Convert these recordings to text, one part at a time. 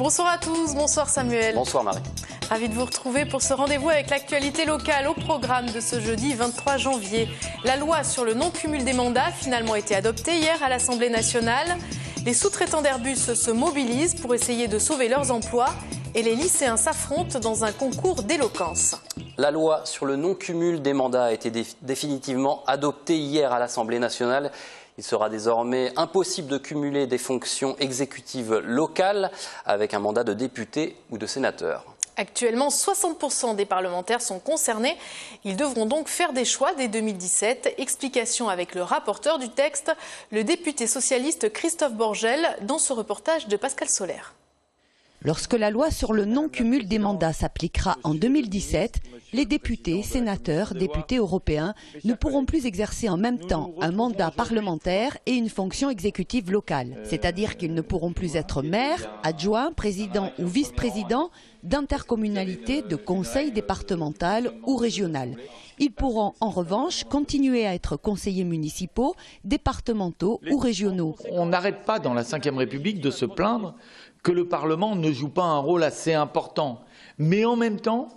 Bonsoir à tous, bonsoir Samuel. Bonsoir Marie. Ravi de vous retrouver pour ce rendez-vous avec l'actualité locale au programme de ce jeudi 23 janvier. La loi sur le non-cumul des mandats a finalement été adoptée hier à l'Assemblée nationale. Les sous-traitants d'Airbus se mobilisent pour essayer de sauver leurs emplois et les lycéens s'affrontent dans un concours d'éloquence. La loi sur le non-cumul des mandats a été définitivement adoptée hier à l'Assemblée nationale. Il sera désormais impossible de cumuler des fonctions exécutives locales avec un mandat de député ou de sénateur. Actuellement, 60% des parlementaires sont concernés. Ils devront donc faire des choix dès 2017. Explication avec le rapporteur du texte, le député socialiste Christophe Borgel, dans ce reportage de Pascal Solaire. Lorsque la loi sur le non-cumul des mandats s'appliquera en 2017, les députés, sénateurs, députés européens ne pourront plus exercer en même temps un mandat parlementaire et une fonction exécutive locale. C'est-à-dire qu'ils ne pourront plus être maires, adjoints, présidents ou vice-présidents d'intercommunalités, de conseils départemental ou régional. Ils pourront en revanche continuer à être conseillers municipaux, départementaux ou régionaux. On n'arrête pas dans la Ve République de se plaindre que le Parlement ne joue pas un rôle assez important. Mais en même temps,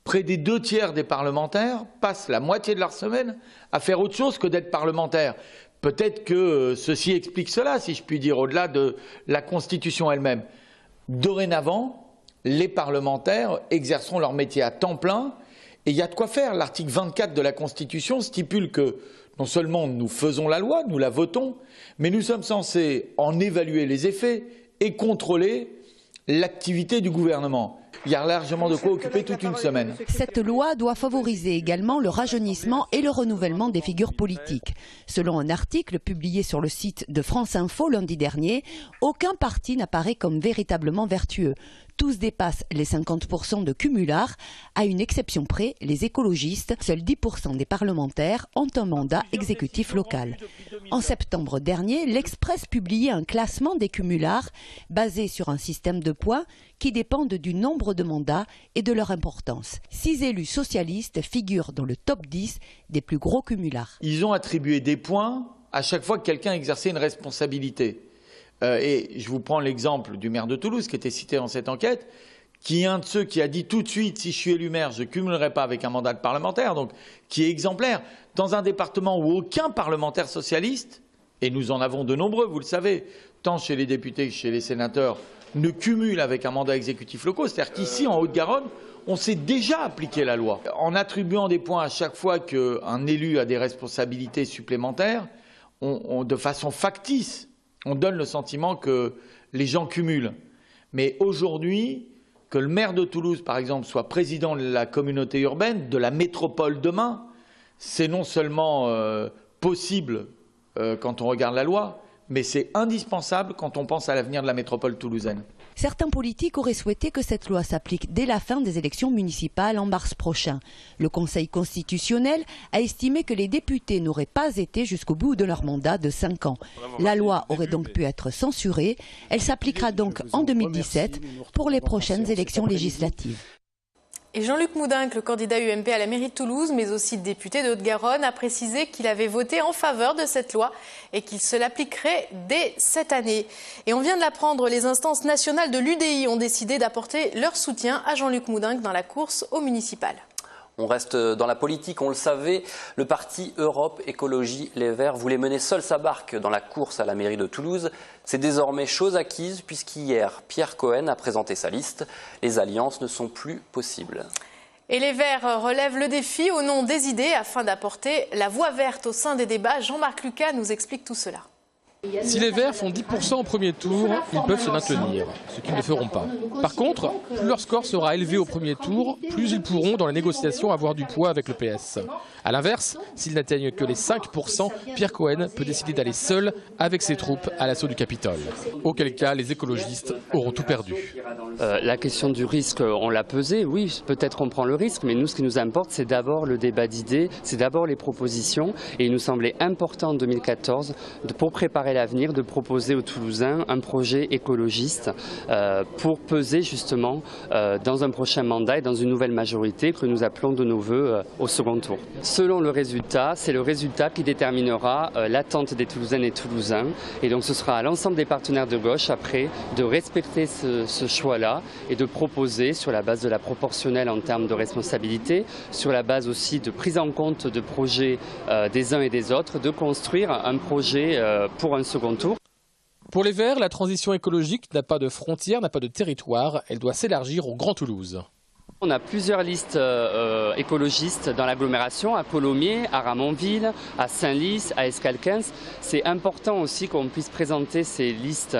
près des 2/3 des parlementaires passent la moitié de leur semaine à faire autre chose que d'être parlementaires. Peut-être que ceci explique cela, si je puis dire, au-delà de la Constitution elle-même. Dorénavant, les parlementaires exerceront leur métier à temps plein et il y a de quoi faire. L'article 24 de la Constitution stipule que non seulement nous faisons la loi, nous la votons, mais nous sommes censés en évaluer les effets et contrôler l'activité du gouvernement. Il y a largement de quoi occuper toute une semaine. Cette loi doit favoriser également le rajeunissement et le renouvellement des figures politiques. Selon un article publié sur le site de France Info lundi dernier, aucun parti n'apparaît comme véritablement vertueux. Tous dépassent les 50% de cumulards. À une exception près, les écologistes, seuls 10% des parlementaires ont un mandat exécutif local. En septembre dernier, l'Express publiait un classement des cumulards basé sur un système de points qui dépendent du nombre de mandats et de leur importance. 6 élus socialistes figurent dans le top 10 des plus gros cumulards. Ils ont attribué des points à chaque fois que quelqu'un exerçait une responsabilité. Et je vous prends l'exemple du maire de Toulouse qui était cité dans cette enquête, qui est un de ceux qui a dit tout de suite, si je suis élu maire, je ne cumulerai pas avec un mandat de parlementaire, donc qui est exemplaire. Dans un département où aucun parlementaire socialiste, et nous en avons de nombreux, vous le savez, tant chez les députés que chez les sénateurs, ne cumule avec un mandat exécutif local. C'est-à-dire qu'ici, en Haute-Garonne, on s'est déjà appliqué la loi. En attribuant des points à chaque fois qu'un élu a des responsabilités supplémentaires, de façon factice, on donne le sentiment que les gens cumulent. Mais aujourd'hui, que le maire de Toulouse, par exemple, soit président de la communauté urbaine, de la métropole demain, c'est non seulement possible quand on regarde la loi, mais c'est indispensable quand on pense à l'avenir de la métropole toulousaine. Certains politiques auraient souhaité que cette loi s'applique dès la fin des élections municipales en mars prochain. Le Conseil constitutionnel a estimé que les députés n'auraient pas été jusqu'au bout de leur mandat de 5 ans. La loi aurait donc pu être censurée. Elle s'appliquera donc en 2017 pour les prochaines élections législatives. Et Jean-Luc Moudinque, le candidat UMP à la mairie de Toulouse, mais aussi député de Haute-Garonne, a précisé qu'il avait voté en faveur de cette loi et qu'il se l'appliquerait dès cette année. Et on vient de l'apprendre, les instances nationales de l'UDI ont décidé d'apporter leur soutien à Jean-Luc Moudinque dans la course au municipal. On reste dans la politique, on le savait, le parti Europe Écologie Les Verts voulait mener seul sa barque dans la course à la mairie de Toulouse. C'est désormais chose acquise puisqu'hier, Pierre Cohen a présenté sa liste. Les alliances ne sont plus possibles. Et les Verts relèvent le défi au nom des idées afin d'apporter la voix verte au sein des débats. Jean-Marc Lucas nous explique tout cela. Si les Verts font 10% au premier tour, ils peuvent se maintenir, ce qu'ils ne feront pas. Par contre, plus leur score sera élevé au premier tour, plus ils pourront dans les négociations avoir du poids avec le PS. A l'inverse, s'ils n'atteignent que les 5%, Pierre Cohen peut décider d'aller seul avec ses troupes à l'assaut du Capitole. Auquel cas, les écologistes auront tout perdu. La question du risque, on l'a pesé, oui, peut-être on prend le risque, mais nous, ce qui nous importe, c'est d'abord le débat d'idées, c'est d'abord les propositions. Et il nous semblait important en 2014, pour préparer l'avenir de proposer aux Toulousains un projet écologiste pour peser justement dans un prochain mandat et dans une nouvelle majorité que nous appelons de nos voeux au second tour. Selon le résultat, c'est le résultat qui déterminera l'attente des Toulousaines et Toulousains. Et donc ce sera à l'ensemble des partenaires de gauche après de respecter ce choix-là et de proposer sur la base de la proportionnelle en termes de responsabilité, sur la base aussi de prise en compte de projets des uns et des autres, de construire un projet pour un second tour. Pour les Verts, la transition écologique n'a pas de frontières, n'a pas de territoire. Elle doit s'élargir au Grand Toulouse. On a plusieurs listes écologistes dans l'agglomération, à Colomiers, à Ramonville, à Saint-Lys, à Escalquens. C'est important aussi qu'on puisse présenter ces listes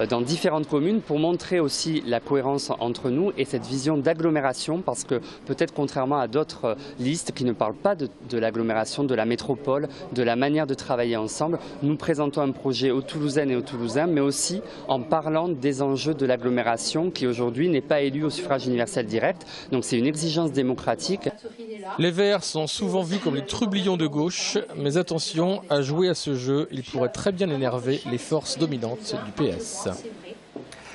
dans différentes communes pour montrer aussi la cohérence entre nous et cette vision d'agglomération, parce que peut-être contrairement à d'autres listes qui ne parlent pas de l'agglomération, de la métropole, de la manière de travailler ensemble, nous présentons un projet aux Toulousaines et aux Toulousains, mais aussi en parlant des enjeux de l'agglomération qui aujourd'hui n'est pas élue au suffrage universel direct. Donc c'est une exigence démocratique. Les Verts sont souvent vus comme les trublions de gauche, mais attention, à jouer à ce jeu, ils pourraient très bien énerver les forces dominantes du PS.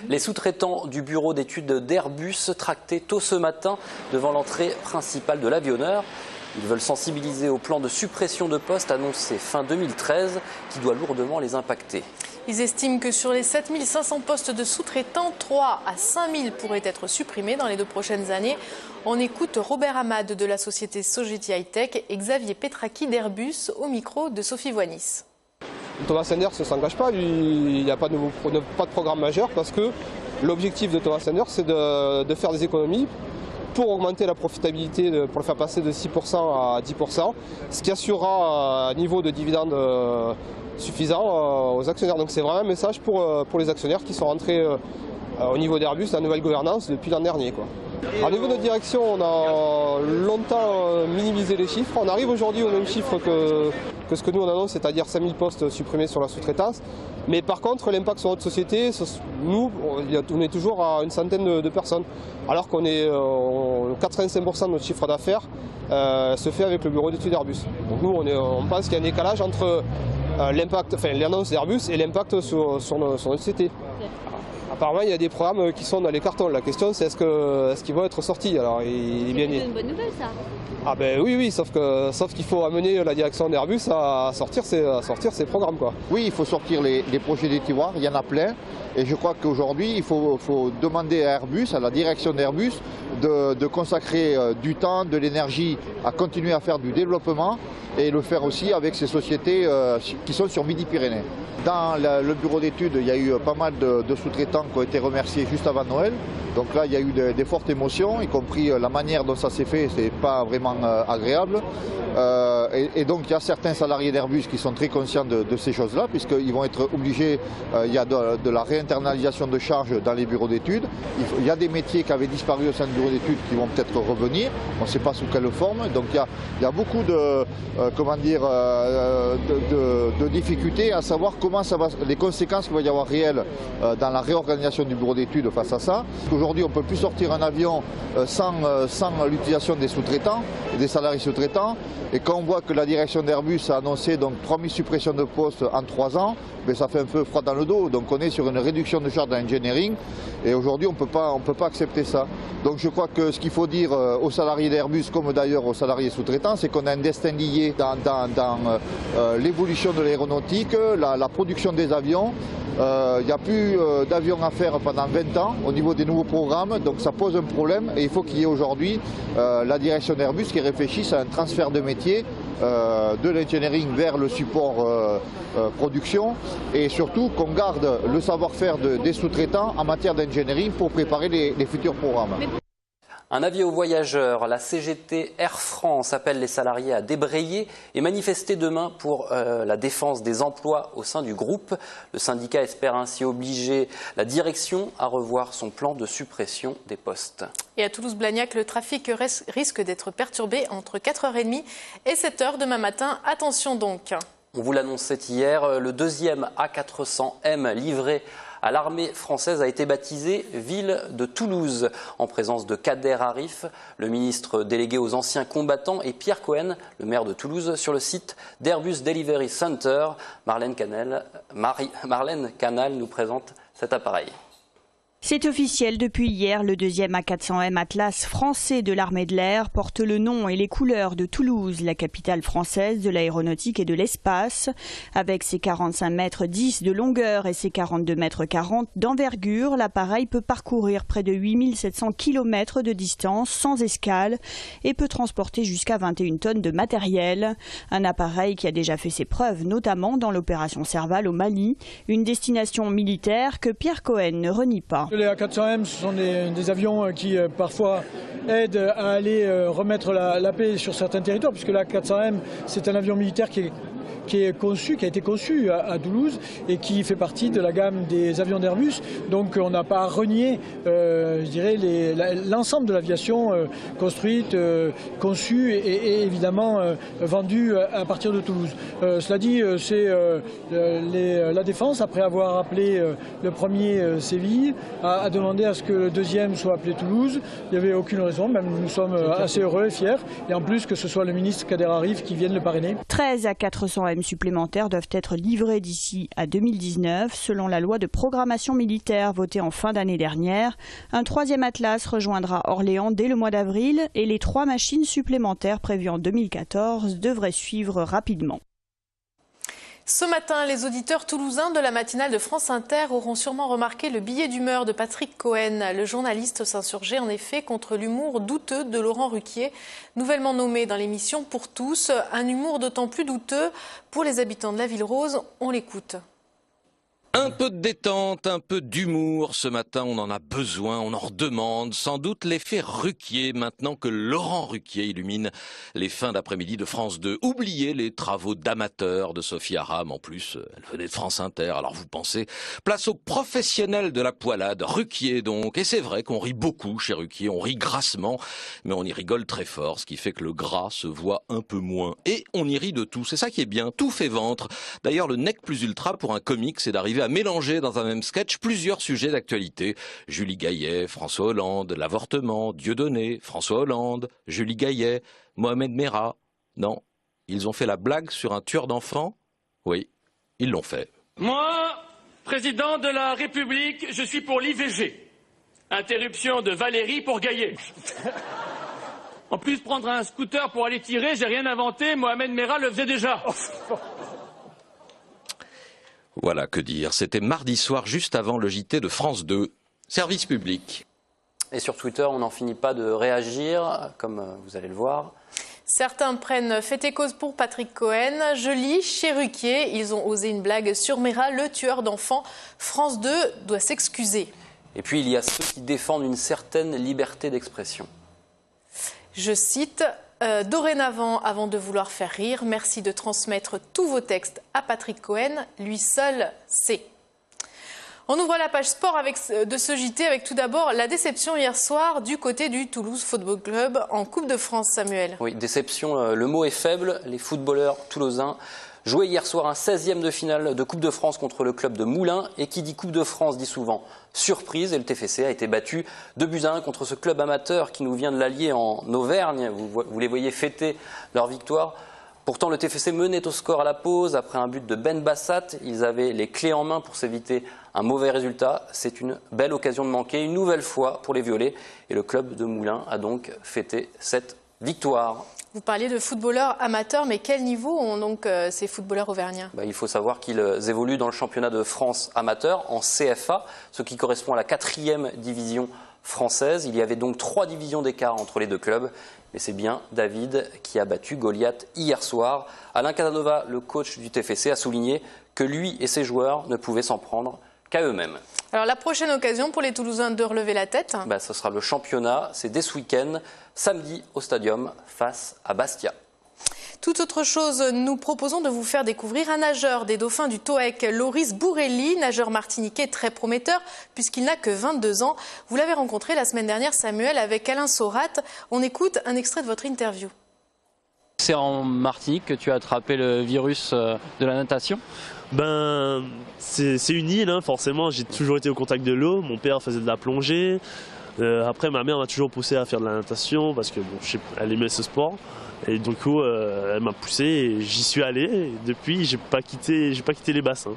Les sous-traitants du bureau d'études d'Airbus tractés tôt ce matin devant l'entrée principale de l'avionneur. Ils veulent sensibiliser au plan de suppression de postes annoncé fin 2013 qui doit lourdement les impacter. Ils estiment que sur les 7500 postes de sous-traitants, 3 à 5000 pourraient être supprimés dans les 2 prochaines années. On écoute Robert Hamad de la société Sogeti High-Tech et Xavier Petraki d'Airbus au micro de Sophie Voinis. Thomas Sanders ne s'engage pas, lui, il n'y a pas de programme majeur parce que l'objectif de Thomas Sanders c'est de faire des économies pour augmenter la profitabilité, pour le faire passer de 6% à 10%, ce qui assurera un niveau de dividendes suffisant aux actionnaires. Donc c'est vraiment un message pour les actionnaires qui sont rentrés au niveau d'Airbus, la nouvelle gouvernance, depuis l'an dernier, quoi. Au niveau de notre direction, on a longtemps minimisé les chiffres. On arrive aujourd'hui au même chiffre que ce que nous on annonce, c'est-à-dire 5000 postes supprimés sur la sous-traitance. Mais par contre, l'impact sur notre société, nous, on est toujours à une centaine de personnes. Alors qu'on est 85% de notre chiffre d'affaires se fait avec le bureau d'études Airbus. Donc nous, on pense qu'il y a un décalage entre l'impact, enfin l'annonce d'Airbus et l'impact sur notre société. Apparemment, il y a des programmes qui sont dans les cartons. La question, c'est est-ce qu'ils vont être sortis. Alors, c'est une bonne nouvelle, ça. Ah ben oui, sauf qu'il faut amener la direction d'Airbus à sortir ses programmes, quoi. Oui, il faut sortir les projets des tiroirs, il y en a plein. Et je crois qu'aujourd'hui, il faut demander à Airbus, à la direction d'Airbus, de consacrer du temps, de l'énergie à continuer à faire du développement et le faire aussi avec ces sociétés qui sont sur Midi-Pyrénées. Dans le bureau d'études, il y a eu pas mal de sous-traitants qui ont été remerciés juste avant Noël. Donc là, il y a eu des fortes émotions, y compris la manière dont ça s'est fait, c'est pas vraiment agréable. Et donc il y a certains salariés d'Airbus qui sont très conscients de ces choses-là, puisqu'ils vont être obligés, il y a de la réinternalisation de charges dans les bureaux d'études. Il y a des métiers qui avaient disparu au sein du bureau d'études qui vont peut-être revenir, on ne sait pas sous quelle forme. Donc il y a beaucoup de difficultés à savoir comment ça va, les conséquences qu'il va y avoir réelles dans la réorganisation du bureau d'études face à ça. Aujourd'hui, on ne peut plus sortir un avion sans l'utilisation des sous-traitants, des salariés sous-traitants. Et quand on voit que la direction d'Airbus a annoncé donc 3000 suppressions de postes en 3 ans, ben ça fait un peu froid dans le dos. Donc on est sur une réduction de charges d'engineering et aujourd'hui on ne peut pas accepter ça. Donc je crois que ce qu'il faut dire aux salariés d'Airbus, comme d'ailleurs aux salariés sous-traitants, c'est qu'on a un destin lié dans l'évolution de l'aéronautique, la production des avions. Il n'y a plus d'avions à faire pendant 20 ans au niveau des nouveaux programmes, donc ça pose un problème et il faut qu'il y ait aujourd'hui la direction d'Airbus qui réfléchisse à un transfert de métier de l'engineering vers le support production et surtout qu'on garde le savoir-faire des sous-traitants en matière d'engineering pour préparer les futurs programmes. Un avis aux voyageurs, la CGT Air France appelle les salariés à débrayer et manifester demain pour la défense des emplois au sein du groupe. Le syndicat espère ainsi obliger la direction à revoir son plan de suppression des postes. Et à Toulouse-Blagnac, le trafic risque d'être perturbé entre 4h30 et 7h demain matin. Attention donc. On vous l'annonçait hier, le deuxième A400M livré à l'armée française a été baptisée Ville de Toulouse, en présence de Kader Arif, le ministre délégué aux anciens combattants, et Pierre Cohen, le maire de Toulouse, sur le site d'Airbus Delivery Center. Marlène Canal nous présente cet appareil. C'est officiel depuis hier, le deuxième A400M Atlas français de l'armée de l'air porte le nom et les couleurs de Toulouse, la capitale française de l'aéronautique et de l'espace. Avec ses 45 mètres 10 de longueur et ses 42 mètres 40 d'envergure, l'appareil peut parcourir près de 8700 km de distance sans escale et peut transporter jusqu'à 21 tonnes de matériel. Un appareil qui a déjà fait ses preuves, notamment dans l'opération Serval au Mali, une destination militaire que Pierre Cohen ne renie pas. Les A400M, ce sont des avions qui parfois aident à aller remettre la paix sur certains territoires, puisque l'A400M, c'est un avion militaire qui a été conçu à Toulouse et qui fait partie de la gamme des avions d'Airbus. Donc on n'a pas renié, je dirais, l'ensemble de l'aviation construite, conçue et évidemment vendue à partir de Toulouse. Cela dit, c'est la Défense, après avoir appelé le premier Séville, a demandé à ce que le deuxième soit appelé Toulouse. Il n'y avait aucune raison, même nous sommes assez heureux et fiers. Et en plus que ce soit le ministre Kader Arif qui vienne le parrainer. 13 A400M supplémentaires doivent être livrés d'ici à 2019, selon la loi de programmation militaire votée en fin d'année dernière. Un troisième Atlas rejoindra Orléans dès le mois d'avril et les 3 machines supplémentaires prévues en 2014 devraient suivre rapidement. Ce matin, les auditeurs toulousains de la matinale de France Inter auront sûrement remarqué le billet d'humeur de Patrick Cohen. Le journaliste s'insurgeait en effet contre l'humour douteux de Laurent Ruquier, nouvellement nommé dans l'émission Pour tous. Un humour d'autant plus douteux pour les habitants de la Ville Rose. On l'écoute. Un peu de détente, un peu d'humour, ce matin on en a besoin, on en redemande, sans doute l'effet Ruquier, maintenant que Laurent Ruquier illumine les fins d'après-midi de France 2. Oubliez les travaux d'amateurs de Sophie Aram, en plus elle venait de France Inter, alors vous pensez, place aux professionnels de la poilade, Ruquier donc, et c'est vrai qu'on rit beaucoup chez Ruquier, on rit grassement, mais on y rigole très fort, ce qui fait que le gras se voit un peu moins, et on y rit de tout, c'est ça qui est bien, tout fait ventre. D'ailleurs le nec plus ultra pour un comique, c'est d'arriver à mélanger dans un même sketch plusieurs sujets d'actualité. Julie Gaillet, François Hollande, l'avortement, Dieudonné, François Hollande, Julie Gaillet, Mohamed Merah. Non, ils ont fait la blague sur un tueur d'enfants? Oui, ils l'ont fait. Moi, président de la République, je suis pour l'IVG. Interruption de Valérie pour Gaillet. En plus, prendre un scooter pour aller tirer, j'ai rien inventé, Mohamed Merah le faisait déjà. Voilà, que dire. C'était mardi soir, juste avant le JT de France 2. Service public. Et sur Twitter, on n'en finit pas de réagir, comme vous allez le voir. Certains prennent fait et cause pour Patrick Cohen. Je lis chez Ruquier, ils ont osé une blague sur Merah, le tueur d'enfants. France 2 doit s'excuser. Et puis il y a ceux qui défendent une certaine liberté d'expression. Je cite... dorénavant, avant de vouloir faire rire, merci de transmettre tous vos textes à Patrick Cohen, lui seul sait. On ouvre la page sport de ce JT avec tout d'abord la déception hier soir du côté du Toulouse Football Club en Coupe de France, Samuel. Oui, déception, le mot est faible. Les footballeurs toulousains jouaient hier soir un 16e de finale de Coupe de France contre le club de Moulins. Et qui dit Coupe de France dit souvent surprise. Et le TFC a été battu 2-1 contre ce club amateur qui nous vient de l'Allier en Auvergne. Vous les voyez fêter leur victoire. Pourtant, le TFC menait au score à la pause après un but de Ben Bassat. Ils avaient les clés en main pour s'éviter un mauvais résultat. C'est une belle occasion de manquer une nouvelle fois pour les Violets. Et le club de Moulins a donc fêté cette victoire. Vous parliez de footballeurs amateurs, mais quel niveau ont donc ces footballeurs auvergnats ? Il faut savoir qu'ils évoluent dans le championnat de France amateur, en CFA, ce qui correspond à la 4e division française. Il y avait donc 3 divisions d'écart entre les deux clubs. Mais c'est bien David qui a battu Goliath hier soir. Alain Casanova, le coach du TFC, a souligné que lui et ses joueurs ne pouvaient s'en prendre qu'à eux-mêmes. Alors la prochaine occasion pour les Toulousains de relever la tête ? Ce sera le championnat, c'est dès ce week-end, samedi au Stadium face à Bastia. Toute autre chose, nous proposons de vous faire découvrir un nageur des Dauphins du TOEC, Loris Bourrelli, nageur martiniquais très prometteur puisqu'il n'a que 22 ans. Vous l'avez rencontré la semaine dernière, Samuel, avec Alain Sorat. On écoute un extrait de votre interview. C'est en Martinique que tu as attrapé le virus de la natation? Ben, c'est une île, hein, forcément. J'ai toujours été au contact de l'eau. Mon père faisait de la plongée. Après, ma mère m'a toujours poussé à faire de la natation parce que elle aimait ce sport. Et du coup, elle m'a poussé et j'y suis allé. Et depuis, j'ai pas quitté les bassins.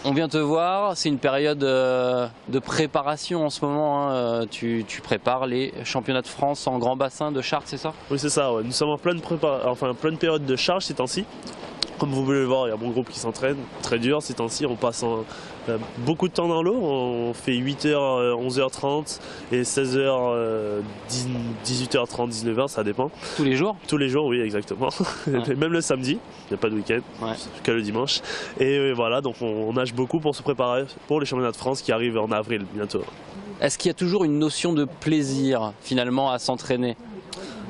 On vient te voir, c'est une période de préparation en ce moment. Hein. Tu prépares les championnats de France en grand bassin de Chartres, c'est ça? Oui, c'est ça. Ouais. Nous sommes en pleine période de charge ces temps-ci. Comme vous pouvez le voir, il y a mon groupe qui s'entraîne très dur ces temps-ci. On passe beaucoup de temps dans l'eau. On fait 8h, 11h30 et 16h, 18h30, 19h, ça dépend. Tous les jours? Tous les jours, oui, exactement. Ouais. Même le samedi, il n'y a pas de week-end, que le dimanche. Et voilà, donc on nage beaucoup pour se préparer pour les championnats de France qui arrivent en avril bientôt. Est-ce qu'il y a toujours une notion de plaisir finalement à s'entraîner?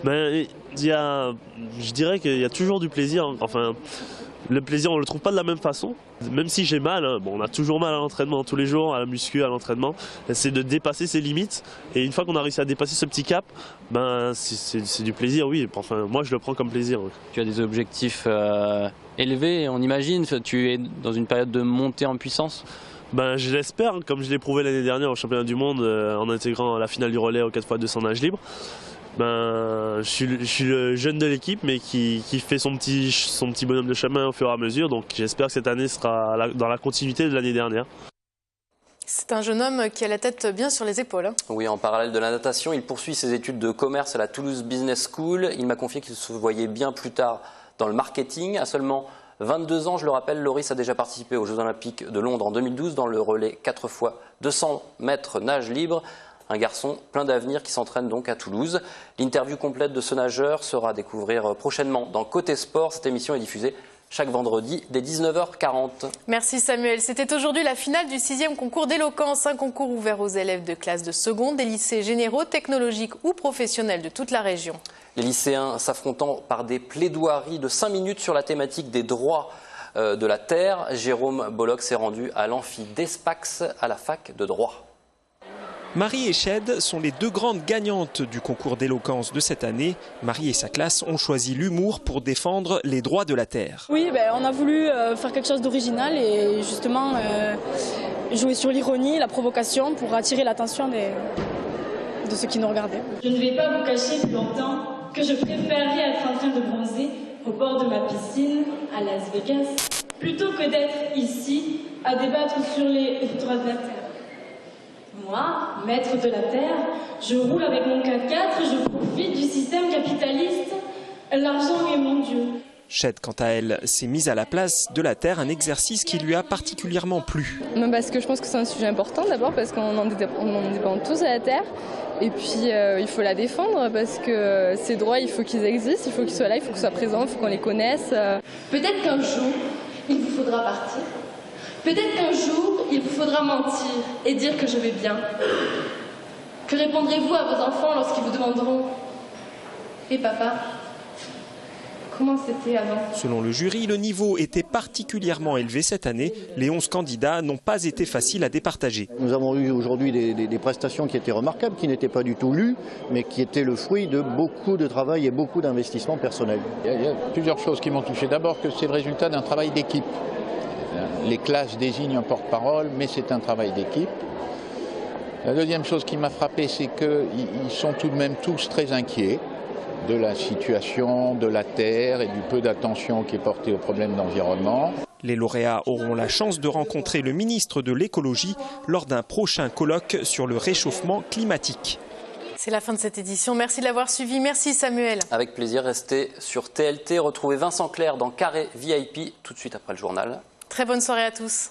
Ben, je dirais qu'il y a toujours du plaisir. Enfin, le plaisir, on ne le trouve pas de la même façon. Même si j'ai mal, hein, bon, on a toujours mal à l'entraînement tous les jours, à la muscu, à l'entraînement. C'est de dépasser ses limites. Et une fois qu'on a réussi à dépasser ce petit cap, ben, c'est du plaisir, oui. Enfin, moi, je le prends comme plaisir. Oui. Tu as des objectifs élevés, on imagine. Tu es dans une période de montée en puissance? Ben, je l'espère, comme je l'ai prouvé l'année dernière au championnat du monde en intégrant la finale du relais au 4x200 nage libre. Ben, je suis le jeune de l'équipe, mais qui fait son petit bonhomme de chemin au fur et à mesure. Donc j'espère que cette année sera dans la continuité de l'année dernière. C'est un jeune homme qui a la tête bien sur les épaules. Hein. Oui, en parallèle de la natation, il poursuit ses études de commerce à la Toulouse Business School. Il m'a confié qu'il se voyait bien plus tard dans le marketing. À seulement 22 ans, je le rappelle, Loris a déjà participé aux Jeux Olympiques de Londres en 2012 dans le relais 4x200 mètres nage libre. Un garçon plein d'avenir qui s'entraîne donc à Toulouse. L'interview complète de ce nageur sera à découvrir prochainement dans Côté Sport. Cette émission est diffusée chaque vendredi dès 19h40. Merci Samuel. C'était aujourd'hui la finale du 6e concours d'éloquence, un concours ouvert aux élèves de classe de seconde, des lycées généraux, technologiques ou professionnels de toute la région. Les lycéens s'affrontant par des plaidoiries de 5 minutes sur la thématique des droits de la terre. Jérôme Bollock s'est rendu à l'amphi d'Espax à la fac de droit. Marie et Ched sont les deux grandes gagnantes du concours d'éloquence de cette année. Marie et sa classe ont choisi l'humour pour défendre les droits de la terre. Oui, on a voulu faire quelque chose d'original et justement jouer sur l'ironie, la provocation pour attirer l'attention de ceux qui nous regardaient. Je ne vais pas vous cacher plus longtemps que je préférerais être en train de bronzer au bord de ma piscine à Las Vegas plutôt que d'être ici à débattre sur les droits de la terre. Moi, maître de la terre, je roule avec mon 4x4, je profite du système capitaliste. L'argent est mon Dieu. Ched, quant à elle, s'est mise à la place de la terre, un exercice qui lui a particulièrement plu. Parce que je pense que c'est un sujet important, d'abord parce qu'on en dépend tous à la terre. Et puis il faut la défendre parce que ces droits, il faut qu'ils existent, il faut qu'ils soient là, il faut qu'ils soient présents, il faut qu'on les connaisse. Peut-être qu'un jour, il vous faudra partir. Peut-être qu'un jour, il vous faudra mentir et dire que je vais bien. Que répondrez-vous à vos enfants lorsqu'ils vous demanderont « Et papa, comment c'était avant ?» Selon le jury, le niveau était particulièrement élevé cette année. Les 11 candidats n'ont pas été faciles à départager. Nous avons eu aujourd'hui des prestations qui étaient remarquables, qui n'étaient pas du tout lues, mais qui étaient le fruit de beaucoup de travail et beaucoup d'investissements personnels. Il y a plusieurs choses qui m'ont touché. D'abord que c'est le résultat d'un travail d'équipe. Les classes désignent un porte-parole, mais c'est un travail d'équipe. La deuxième chose qui m'a frappé, c'est qu'ils sont tout de même tous très inquiets de la situation, de la terre et du peu d'attention qui est portée aux problèmes d'environnement. Les lauréats auront la chance de rencontrer le ministre de l'écologie lors d'un prochain colloque sur le réchauffement climatique. C'est la fin de cette édition. Merci de l'avoir suivi. Merci Samuel. Avec plaisir, restez sur TLT. Retrouvez Vincent Clerc dans Carré VIP tout de suite après le journal. Très bonne soirée à tous.